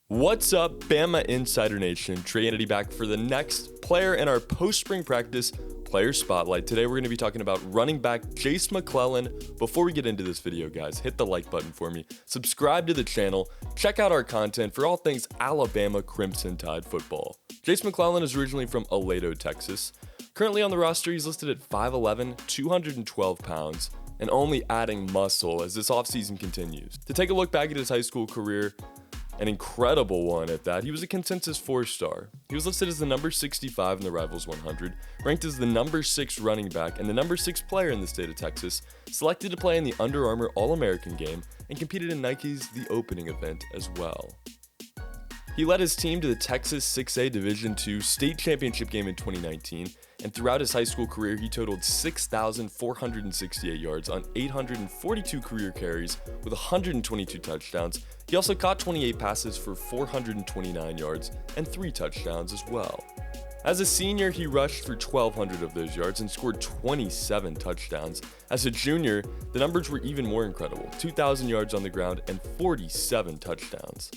What's up, Bama Insider Nation? Trey Kennedy back for the next player in our post-spring practice player spotlight. Today we're going to be talking about running back Jase McClellan. Before we get into this video, guys, hit the like button for me, subscribe to the channel, check out our content for all things Alabama Crimson Tide football. Jase McClellan is originally from Aledo, Texas. Currently on the roster, he's listed at 5'11", 212 pounds, and only adding muscle as this offseason continues. To take a look back at his high school career, an incredible one at that, he was a consensus 4-star. He was listed as the number 65 in the Rivals 100, ranked as the number 6 running back and the number 6 player in the state of Texas, selected to play in the Under Armour All-American game, and competed in Nike's The Opening event as well. He led his team to the Texas 6A Division II state championship game in 2019, and throughout his high school career, he totaled 6,468 yards on 842 career carries with 122 touchdowns. He also caught 28 passes for 429 yards and 3 touchdowns as well. As a senior, he rushed for 1,200 of those yards and scored 27 touchdowns. As a junior, the numbers were even more incredible, 2,000 yards on the ground and 47 touchdowns.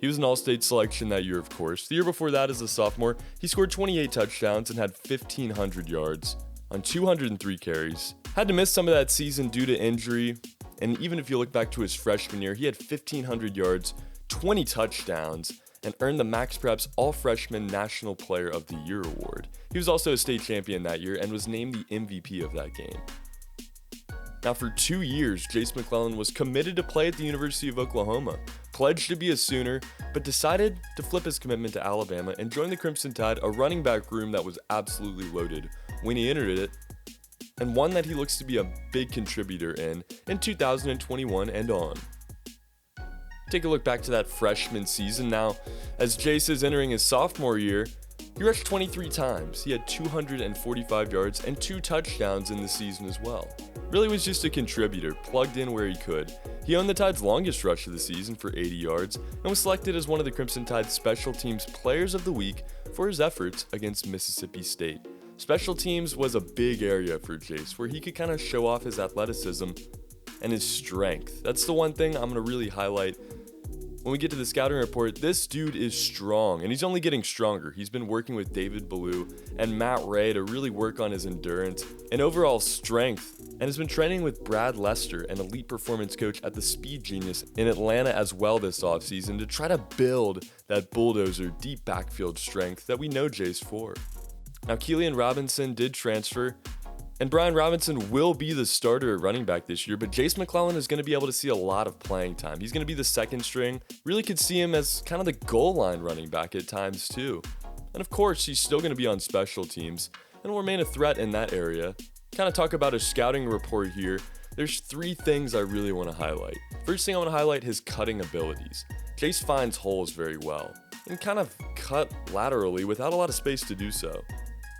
He was an all-state selection that year, of course. The year before that, as a sophomore, he scored 28 touchdowns and had 1,500 yards on 203 carries. Had to miss some of that season due to injury, and even if you look back to his freshman year, he had 1,500 yards, 20 touchdowns, and earned the Max Preps All-Freshman National Player of the Year award. He was also a state champion that year and was named the MVP of that game. Now, for 2 years, Jase McClellan was committed to play at the University of Oklahoma, pledged to be a Sooner, but decided to flip his commitment to Alabama and join the Crimson Tide, a running back room that was absolutely loaded when he entered it, and one that he looks to be a big contributor in 2021 and on. Take a look back to that freshman season now. As Jase is entering his sophomore year, he rushed 23 times. He had 245 yards and 2 touchdowns in the season as well. Really was just a contributor, plugged in where he could. He owned the Tide's longest rush of the season for 80 yards and was selected as one of the Crimson Tide's Special Teams Players of the Week for his efforts against Mississippi State. Special teams was a big area for Jase, where he could kind of show off his athleticism and his strength. That's the one thing I'm going to really highlight. When we get to the scouting report, this dude is strong, and he's only getting stronger. He's been working with David Ballou and Matt Ray to really work on his endurance and overall strength, and has been training with Brad Lester, an elite performance coach at the Speed Genius in Atlanta as well this offseason, to try to build that bulldozer deep backfield strength that we know Jase for. Now, Brian Robison did transfer, and Brian Robison will be the starter at running back this year, but Jase McClellan is going to be able to see a lot of playing time. He's going to be the second string. Really could see him as kind of the goal line running back at times too. And of course, he's still going to be on special teams and will remain a threat in that area. Kind of talk about his scouting report here. There's 3 things I really want to highlight. First thing I want to highlight, his cutting abilities. Jase finds holes very well and kind of cut laterally without a lot of space to do so.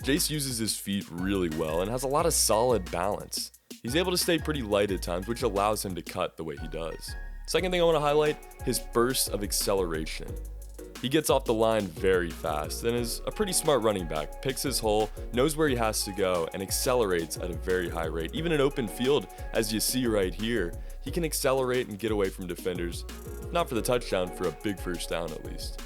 Jase uses his feet really well and has a lot of solid balance. He's able to stay pretty light at times, which allows him to cut the way he does. Second thing I want to highlight, his burst of acceleration. He gets off the line very fast and is a pretty smart running back, picks his hole, knows where he has to go, and accelerates at a very high rate. Even in open field, as you see right here, he can accelerate and get away from defenders, not for the touchdown, for a big first down at least.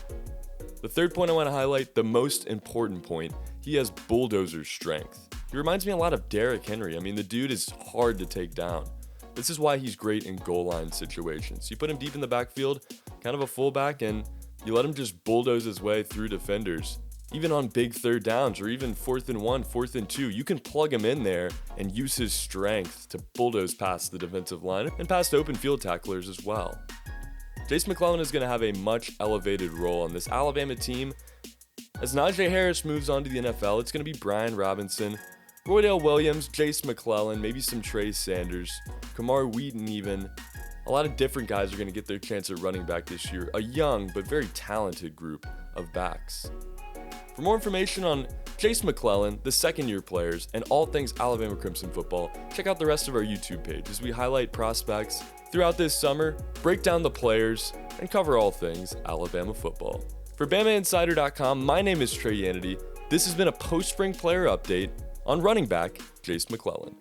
The third point I want to highlight, the most important point, he has bulldozer strength. He reminds me a lot of Derrick Henry. I mean, the dude is hard to take down. This is why he's great in goal line situations. You put him deep in the backfield, kind of a fullback, and you let him just bulldoze his way through defenders. Even on big third downs or even 4th and 1, 4th and 2, you can plug him in there and use his strength to bulldoze past the defensive line and past open field tacklers as well. Jase McClellan is going to have a much elevated role on this Alabama team. As Najee Harris moves on to the NFL, it's going to be Brian Robison, Roydale Williams, Jase McClellan, maybe some Trey Sanders, Kamar Wheaton even. A lot of different guys are going to get their chance at running back this year. A young but very talented group of backs. For more information on Jase McClellan, the second-year players, and all things Alabama Crimson football, check out the rest of our YouTube page as we highlight prospects throughout this summer, break down the players, and cover all things Alabama football. For BamaInsider.com, my name is Trey Kennedy. This has been a post-spring player update on running back Jase McClellan.